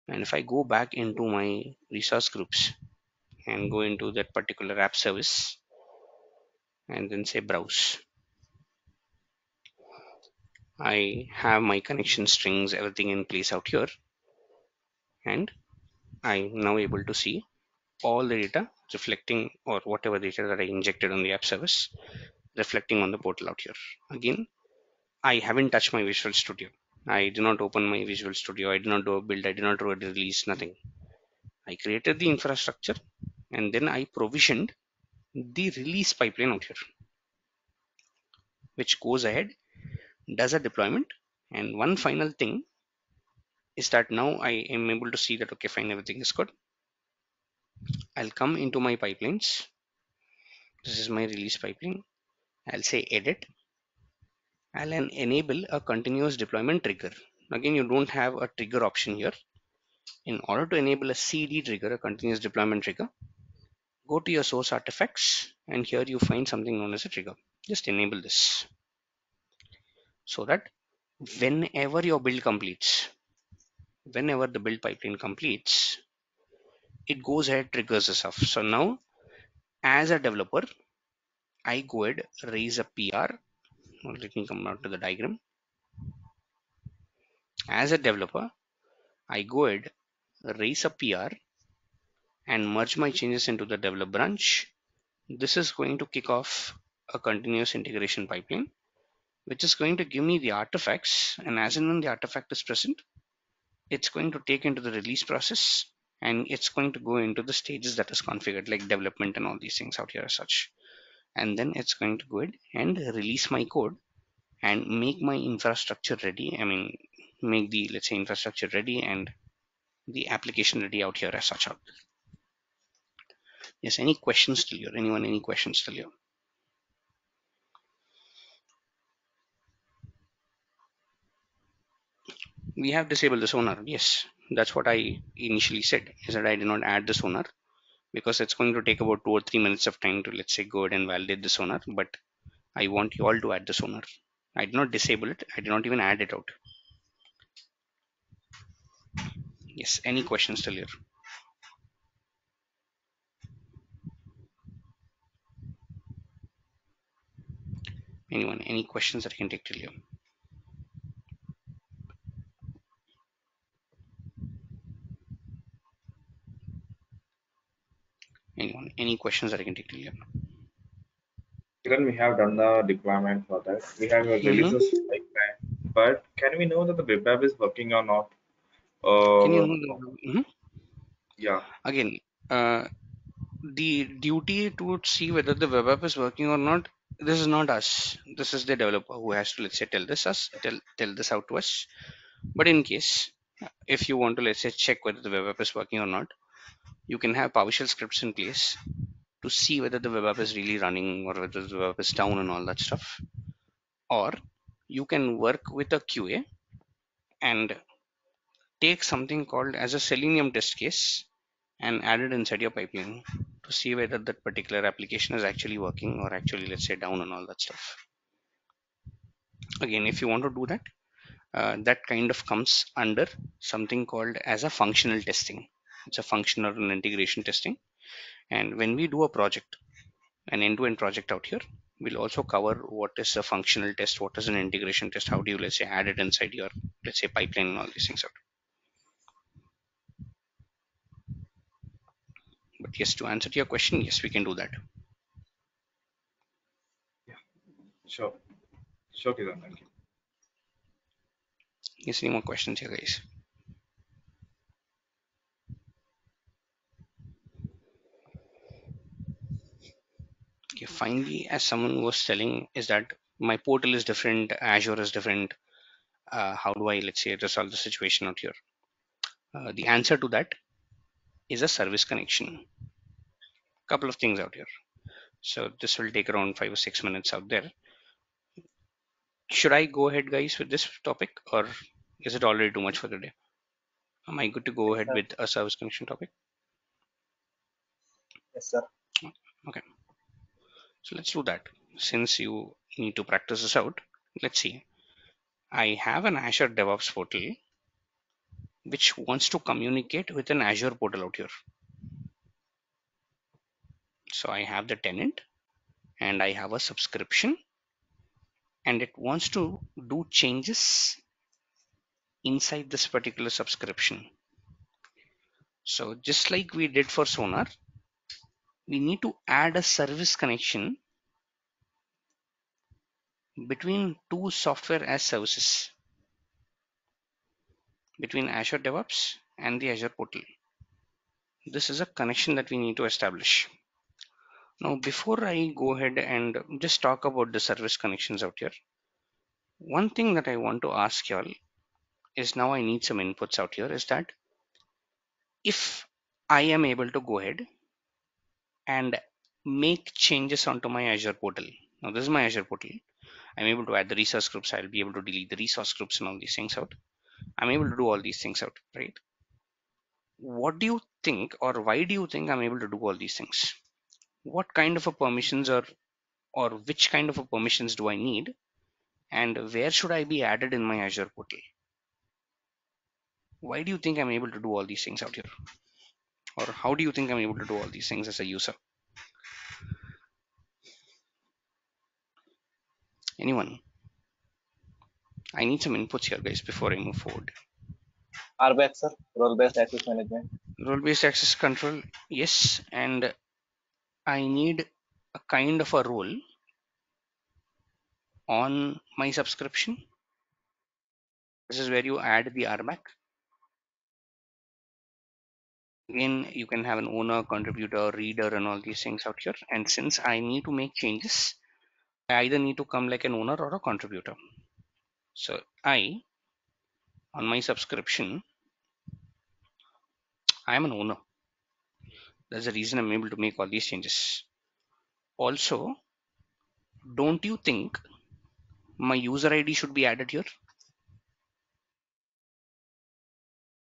And if I go back into my resource groups and go into that particular app service and then say browse, I have my connection strings, everything in place out here, and I'm now able to see all the data reflecting, or whatever data that I injected on the app service reflecting on the portal out here. Again, I haven't touched my Visual Studio. I did not open my Visual Studio. I did not do a build. I did not do a release, nothing. I created the infrastructure and then I provisioned the release pipeline out here, which goes ahead, does a deployment. And one final thing is that now I am able to see that, okay, fine, everything is good. I'll come into my pipelines. This is my release pipeline. I'll say edit. I'll enable a continuous deployment trigger. Again, you don't have a trigger option here. In order to enable a CD trigger, a continuous deployment trigger, go to your source artifacts and here you find something known as a trigger. Just enable this so that whenever your build completes, whenever the build pipeline completes, it goes ahead, triggers the stuff. So now as a developer, I go ahead, raise a PR. Now let me come out to the diagram. As a developer, I go ahead, raise a PR and merge my changes into the develop branch. This is going to kick off a continuous integration pipeline, which is going to give me the artifacts, and as and when the artifact is present, it's going to take into the release process and it's going to go into the stages that is configured, like development and all these things out here as such. And then it's going to go ahead and release my code and make my infrastructure ready. I mean, make the, let's say, infrastructure ready and the application ready out here as such out. Yes, any questions till here? Anyone, any questions till here? We have disabled the sonar. Yes, that's what I initially said, is that I did not add the sonar because it's going to take about 2 or 3 minutes of time to, let's say, go ahead and validate the sonar. But I want you all to add the sonar. I did not disable it. I did not even add it out. Yes, any questions till here? Anyone, any questions that I can take till here? Anyone, any questions that I can take till here? Even we have done the deployment for that. We have a Mm-hmm. releases pipeline. But can we know that the web app is working or not? Can you Uh, know the, mhm. yeah. Again, uh, the duty to see whether the web app is working or not, this is not us. This is the developer who has to, let's say, tell this out to us. But in case if you want to, let's say, check whether the web app is working or not, you can have PowerShell scripts in place to see whether the web app is really running or whether the web app is down and all that stuff. Or you can work with a QA and take something called as a Selenium test case and add it inside your pipeline to see whether that particular application is actually working or actually, let's say, down and all that stuff. Again, if you want to do that, that kind of comes under something called as a functional testing. It's a functional and integration testing. And when we do a project, an end-to-end project out here, we'll also cover what is a functional test, what is an integration test, how do you, let's say, add it inside your, let's say, pipeline and all these things out. But yes, to answer to your question, yes, we can do that. Yeah. Sure. Sure, Kiran. Thank you. Yes, any more questions here, guys? Okay, finally, as someone was telling, is that my portal is different, Azure is different. How do I, let's say, resolve the situation out here? The answer to that is a service connection. Couple of things out here. So this will take around 5 or 6 minutes out there. Should I go ahead, guys, with this topic, or is it already too much for the day? Am I good to go Yes, ahead sir. with a service connection topic? Yes, sir. Okay, so let's do that. Since you need to practice this out, let's see. I have an Azure DevOps portal which wants to communicate with an Azure portal out here. So I have the tenant and I have a subscription, and it wants to do changes inside this particular subscription. So just like we did for Sonar, we need to add a service connection between two software as services, between Azure DevOps and the Azure portal. This is a connection that we need to establish. Now, before I go ahead and just talk about the service connections out here, one thing that I want to ask y'all is, now I need some inputs out here, is that if I am able to go ahead and make changes onto my Azure portal. Now this is my Azure portal. I'm able to add the resource groups. I'll be able to delete the resource groups and all these things out. I'm able to do all these things out, right? What do you think, or why do you think I'm able to do all these things? What kind of a permissions, or which kind of a permissions do I need, and where should I be added in my Azure portal? Why do you think I'm able to do all these things out here? Or how do you think I'm able to do all these things as a user? Anyone? I need some inputs here, guys, before I move forward. RBAC, sir, role-based access management. Role-based access control, yes, and I need a kind of a role on my subscription. This is where you add the RBAC. Again, you can have an owner, contributor, reader, and all these things out here. And since I need to make changes, I either need to come like an owner or a contributor. So I, on my subscription, I am an owner. That's the reason I'm able to make all these changes. Also, don't you think my user ID should be added here?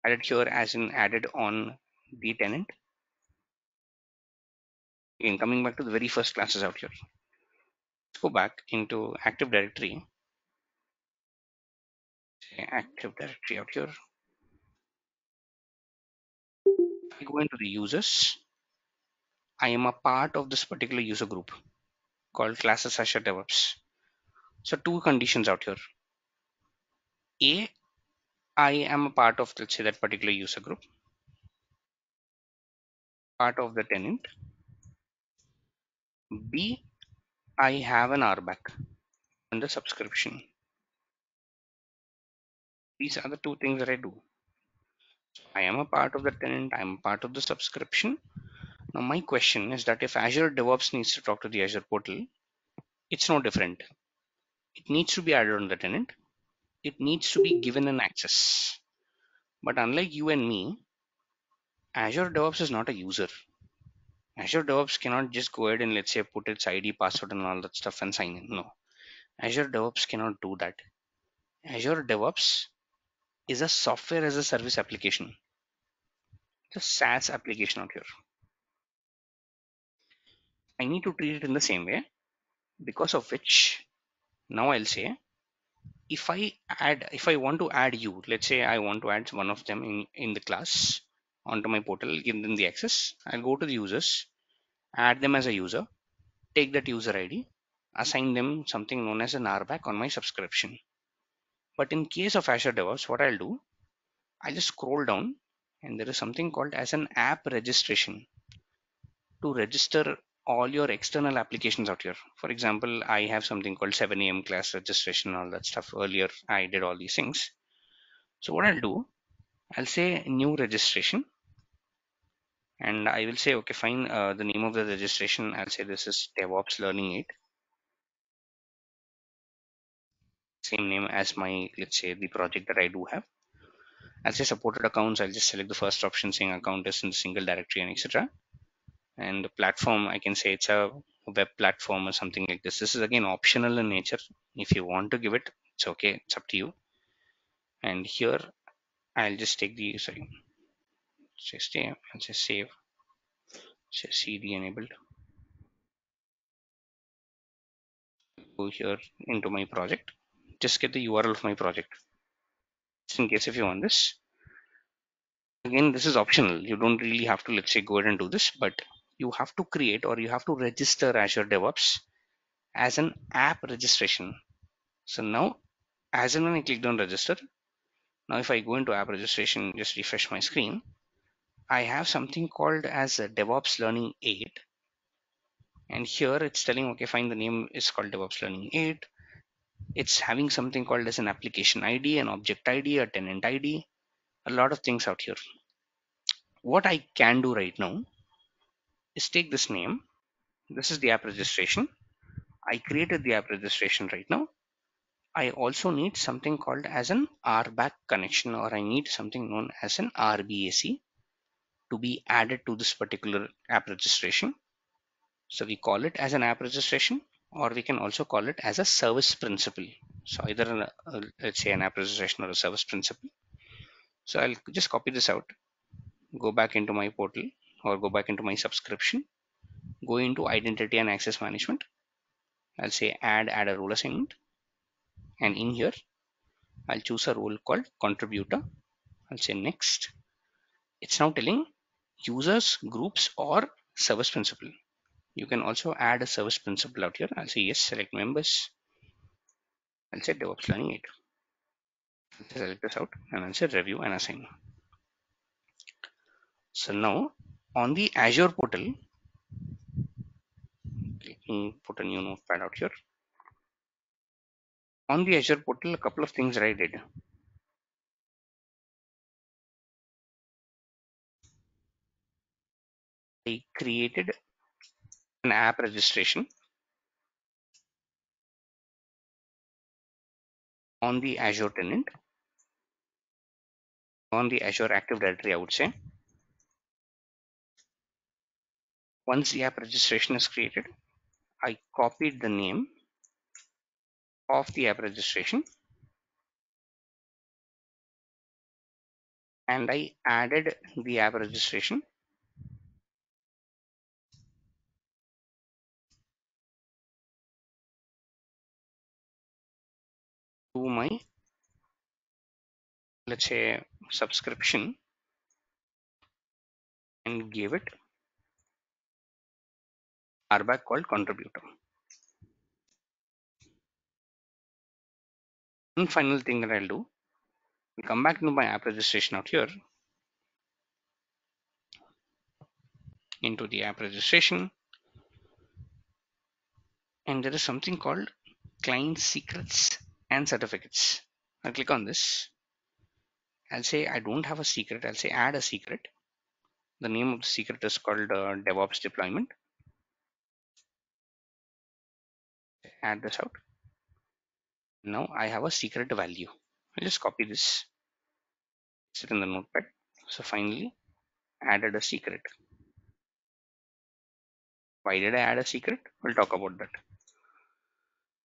Added here as in added on the tenant. Again, coming back to the very first classes out here. Let's go back into Active Directory. Active Directory out here. I go into the users. I am a part of this particular user group called classes Azure DevOps. So two conditions out here. A, I am a part of, let's say, that particular user group, part of the tenant. B, I have an RBAC on the subscription. These are the two things that I do. I am a part of the tenant, I'm a part of the subscription. Now my question is that if Azure DevOps needs to talk to the Azure portal, it's no different. It needs to be added on the tenant. It needs to be given an access. But unlike you and me, Azure DevOps is not a user. Azure DevOps cannot just go ahead and, let's say, put its ID, password, and all that stuff and sign in. No, Azure DevOps cannot do that. Azure DevOps is a software as a service application. It's a SaaS application out here. I need to treat it in the same way, because of which now I'll say, if I want to add you, let's say I want to add one of them in the class onto my portal, give them the access. I'll go to the users, add them as a user, take that user ID, assign them something known as an RBAC on my subscription. But in case of Azure DevOps, what I'll do, I'll just scroll down, and there is something called as an app registration to register all your external applications out here. For example, I have something called 7 a.m. class registration, all that stuff. Earlier, I did all these things. So what I'll do, I'll say new registration, and I will say, okay, fine. The name of the registration, I'll say this is DevOps Learning 8. Same name as my, let's say, the project that I do have. I'll say supported accounts. I'll just select the first option saying account is in the single directory and etc. And the platform, I can say it's a web platform or something like this. This is again optional in nature. If you want to give it, it's okay. It's up to you. And here I'll just take the, sorry, say stay, I'll say save, say cd enabled. Go here into my project. Just get the URL of my project. Just in case if you want this. Again, this is optional. You don't really have to, let's say, go ahead and do this, but you have to create or you have to register Azure DevOps as an app registration. So now, as and when I clicked on register, now if I go into app registration, just refresh my screen, I have something called as a DevOps Learning 8. And here it's telling, okay, fine, the name is called DevOps Learning 8. It's having something called as an application ID, an object ID, a tenant ID, a lot of things out here. What I can do right now is take this name. This is the app registration. I created the app registration right now. I also need something called as an RBAC connection, or I need something known as an RBAC to be added to this particular app registration. So we call it as an app registration, or we can also call it as a service principal. So either let's say an app registration or a service principal. So I'll just copy this out, go back into my portal or go back into my subscription, go into identity and access management. I'll say add a role assignment, and in here I'll choose a role called contributor. I'll say next. It's now telling users, groups, or service principal. You can also add a service principal out here. I'll say yes, select members. I'll say DevOps Learning 8. I'll select this out and I'll say review and assign. So now on the Azure portal, let me put a new notepad out here. On the Azure portal, a couple of things that I did. I created an app registration on the Azure tenant, on the Azure Active Directory, I would say. Once the app registration is created, I copied the name of the app registration and I added the app registration to my, let's say, subscription and gave it RBAC called contributor. One final thing that I'll do, I'll come back to my app registration out here, into the app registration, and there is something called client secrets and certificates. I'll click on this. I'll say I don't have a secret. I'll say add a secret. The name of the secret is called DevOps deployment. Add this out. Now I have a secret value. I'll just copy this, sit in the notepad. So finally added a secret. Why did I add a secret? We'll talk about that.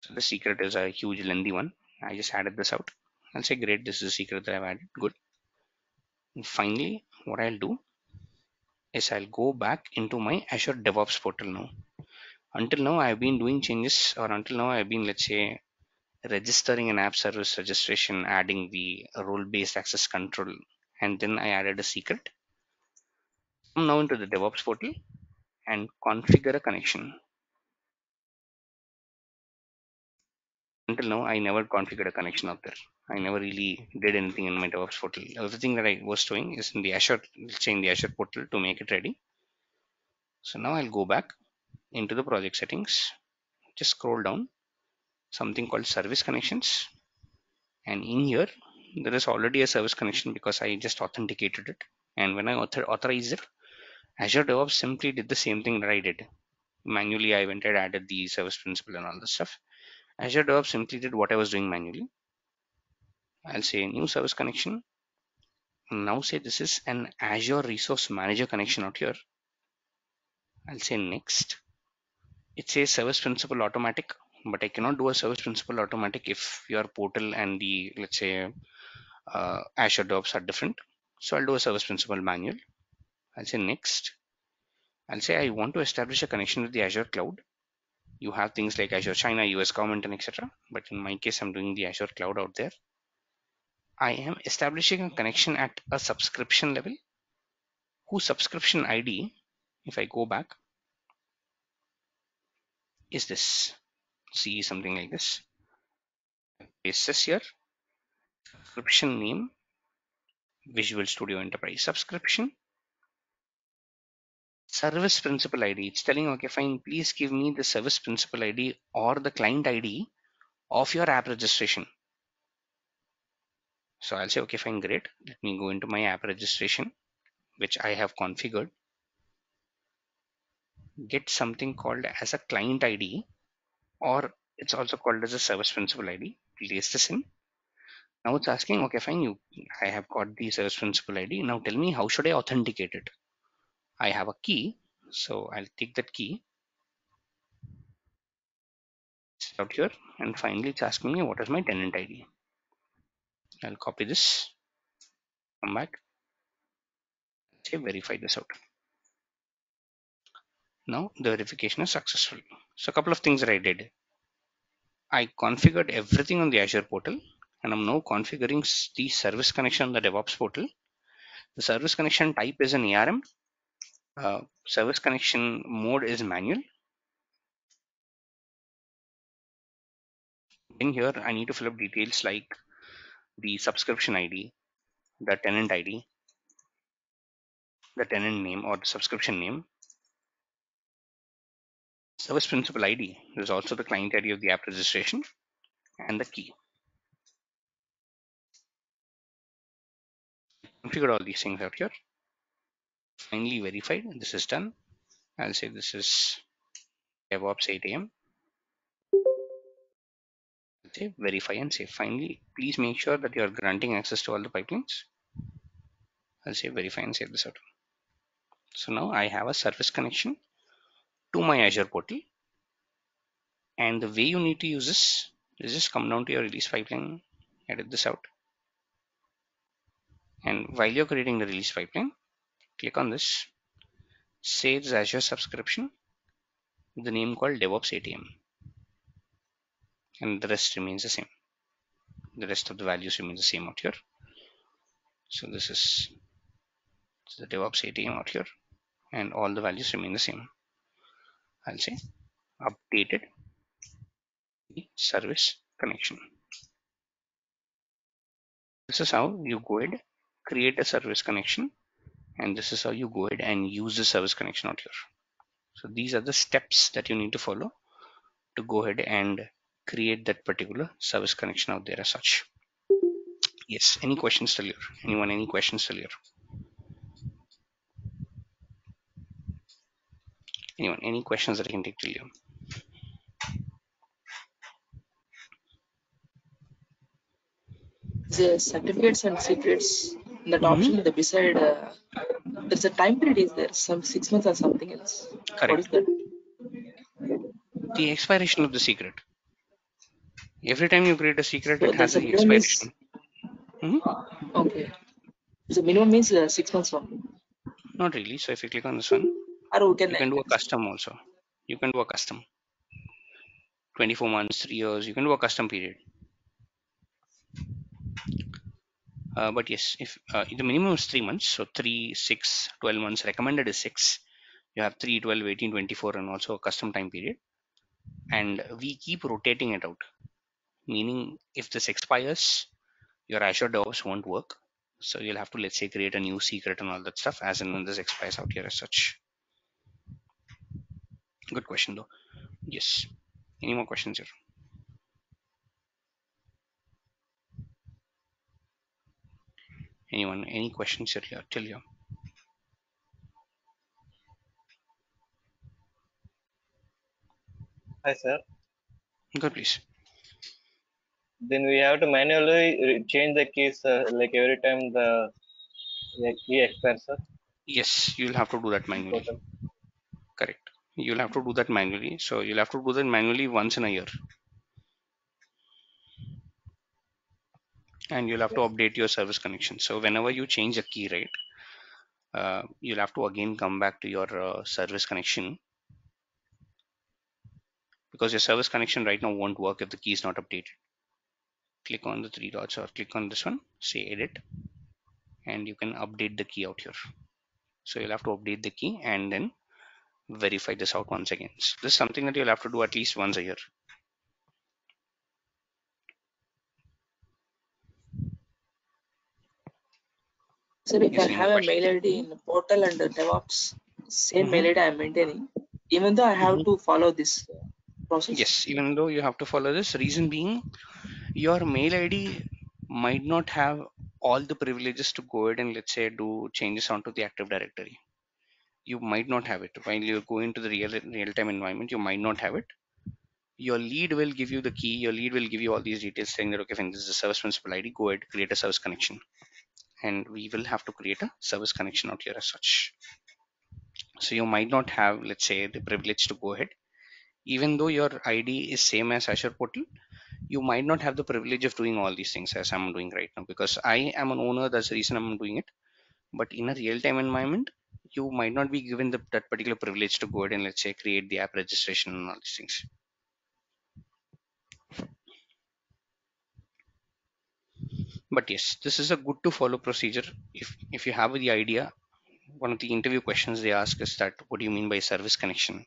So the secret is a huge lengthy one. I just added this out. I'll say great, this is a secret that I've added. Good. And finally, what I'll do is I'll go back into my Azure DevOps portal now. Until now, I've been doing changes, or until now, I've been, let's say, registering an app service registration, adding the role-based access control, and then I added a secret. Come now into the DevOps portal and configure a connection. Until now, I never configured a connection out there. I never really did anything in my DevOps portal. Everything that I was doing is in the Azure, let's say in the Azure portal to make it ready. So now I'll go back into the project settings, just scroll down, something called service connections. And in here, there is already a service connection because I just authenticated it. And when I authorized it, Azure DevOps simply did the same thing that I did. Manually, I went and added the service principal and all this stuff. Azure DevOps simply did what I was doing manually. I'll say new service connection. Now say this is an Azure Resource Manager connection out here. I'll say next. It says service principal automatic, but I cannot do a service principal automatic if your portal and the, let's say, Azure DevOps are different. So I'll do a service principal manual. I'll say next. I'll say I want to establish a connection with the Azure cloud. You have things like Azure China, US government, and etc. But in my case, I'm doing the Azure cloud out there. I am establishing a connection at a subscription level. whose subscription ID, if I go back, is this. See something like this. Paste this here. Subscription name, Visual Studio Enterprise subscription. Service principal ID. It's telling, okay, fine, please give me the service principal ID or the client ID of your app registration. So I'll say, okay, fine, great. Let me go into my app registration, which I have configured. Get something called as a client ID, or it's also called as a service principal ID. Place this in. Now it's asking, okay, fine, I have got the service principal ID. Now tell me, how should I authenticate it? I have a key, so I'll take that key out here, and finally it's asking me what is my tenant ID. I'll copy this, come back, say verify this out. Now the verification is successful. So a couple of things that I did. I configured everything on the Azure portal, and I'm now configuring the service connection on the DevOps portal. The service connection type is an ARM. Service connection mode is manual. In here, I need to fill up details like the subscription ID, the tenant ID, the tenant name or the subscription name, service principal ID. There's also the client ID of the app registration and the key. Configured all these things out here. Finally verified. This is done. I'll say this is DevOps 8 a.m. Say verify and say finally, please make sure that you are granting access to all the pipelines. I'll say verify and save this out. So now I have a service connection to my Azure portal. And the way you need to use this is just come down to your release pipeline, edit this out. And while you're creating the release pipeline, click on this, save the Azure subscription with the name called Devops ATM. And the rest remains the same. The rest of the values remain the same out here. So this is the Devops ATM out here, and all the values remain the same. I'll say updated service connection. This is how you go ahead, create a service connection, and this is how you go ahead and use the service connection out here. So these are the steps that you need to follow to go ahead and create that particular service connection out there as such. Yes, any questions till here? Anyone, any questions till here? Anyone, any questions that I can take till here? The certificates and secrets, that Mm-hmm. option, the beside, there's a time period is there, some 6 months or something else. What is Correct. that? The expiration of the secret. Every time you create a secret, So it has there's a the minimum is, expiration. Mm-hmm. okay. The minimum means 6 months only. Not really. So if you click on this one, Or we can you can do a extend. custom also. You can do a custom. 24 months, 3 years, you can do a custom period. But yes, if the minimum is 3 months, so 3, 6, 12 months, recommended is 6. You have 3, 12, 18, 24, and also a custom time period. And we keep rotating it out, meaning if this expires, your Azure DevOps won't work. So you'll have to, let's say, create a new secret and all that stuff as and when this expires out here as such. Good question though. Yes. Any more questions here? Anyone? Any questions here till here? Hi, sir. Good, please. Then we have to manually change the keys like every time the key expires, sir. Yes, you'll have to do that In manually. portal. Correct. You'll have to do that manually. So you'll have to do that manually once in a year. And you'll have to Yes. update your service connection. So whenever you change a key, right, you'll have to again come back to your service connection, because your service connection right now won't work if the key is not updated. Click on the three dots or click on this one, say edit, and you can update the key out here. So you'll have to update the key and then verify this out once again. So this is something that you'll have to do at least once a year. Sir, if I Yes, any more have a questions? mail ID in the portal and the DevOps, same mail Mm-hmm. ID I'm maintaining, even though I have Mm-hmm. to follow this process. Yes, even though you have to follow this, reason being your mail ID might not have all the privileges to go ahead and let's say do changes onto the Active Directory. You might not have it while you go into the real-time environment. You might not have it. Your lead will give you the key. Your lead will give you all these details saying that okay, fine, this is a service principal ID. Go ahead, create a service connection, and we will have to create a service connection out here as such. So you might not have, let's say, the privilege to go ahead, even though your ID is same as Azure portal. You might not have the privilege of doing all these things as I'm doing right now because I am an owner. That's the reason I'm doing it. But in a real-time environment, you might not be given that particular privilege to go ahead and let's say create the app registration and all these things. But yes, this is a good to follow procedure. If you have the idea, one of the interview questions they ask is that what do you mean by service connection?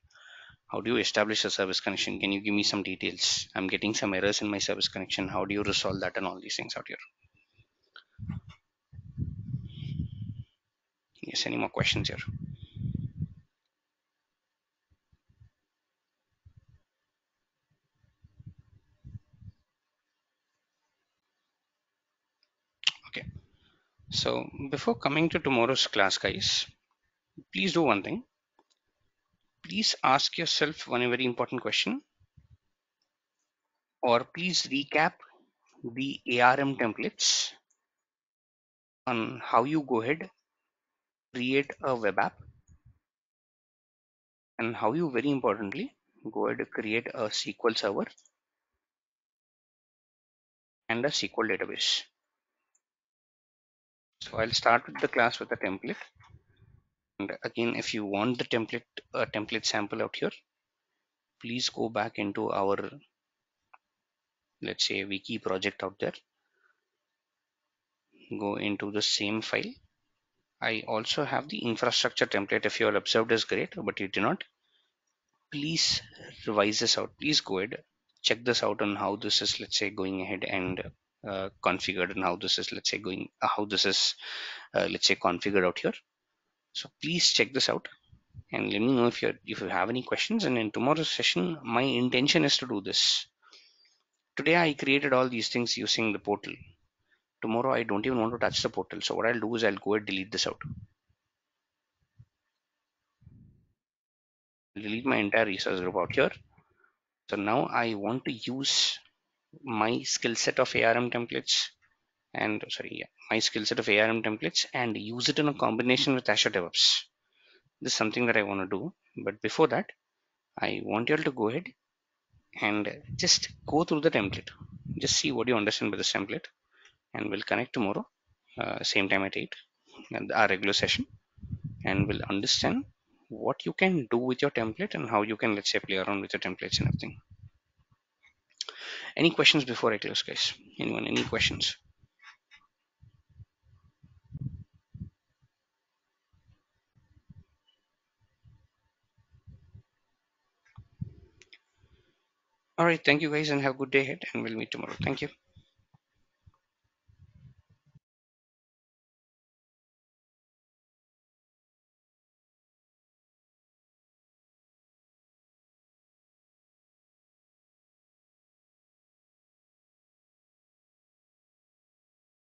How do you establish a service connection? Can you give me some details? I'm getting some errors in my service connection. How do you resolve that and all these things out here? Yes, any more questions here? Okay. So before coming to tomorrow's class, guys, please do one thing. Please ask yourself one very important question, or please recap the ARM templates on how you go ahead, create a web app, and how you very importantly go ahead and create a SQL server and a SQL database. So I'll start with the class with a template. And again, if you want the template sample out here, please go back into our, let's say, wiki project out there. Go into the same file. I also have the infrastructure template. If you all observed is great, but you do not, please revise this out. Please go ahead, check this out on how this is, let's say, going ahead and configured, and how this is, let's say, going, how this is, let's say, configured out here. So please check this out and let me know if you have any questions. And in tomorrow's session, my intention is to do this. Today I created all these things using the portal. Tomorrow I don't even want to touch the portal. So what I'll do is I'll go and delete this out. Delete my entire resource group out here. So now I want to use my skill set of ARM templates and sorry, yeah, my skill set of ARM templates and use it in a combination with Azure Devops. This is something that I want to do. But before that, I want you all to go ahead and just go through the template. Just see what you understand by this template, and we'll connect tomorrow, same time at 8, and our regular session, and we'll understand what you can do with your template and how you can, let's say, play around with your templates and everything. Any questions before I close, guys? Anyone? Any questions? All right. Thank you, guys, and have a good day ahead, and we'll meet tomorrow. Thank you.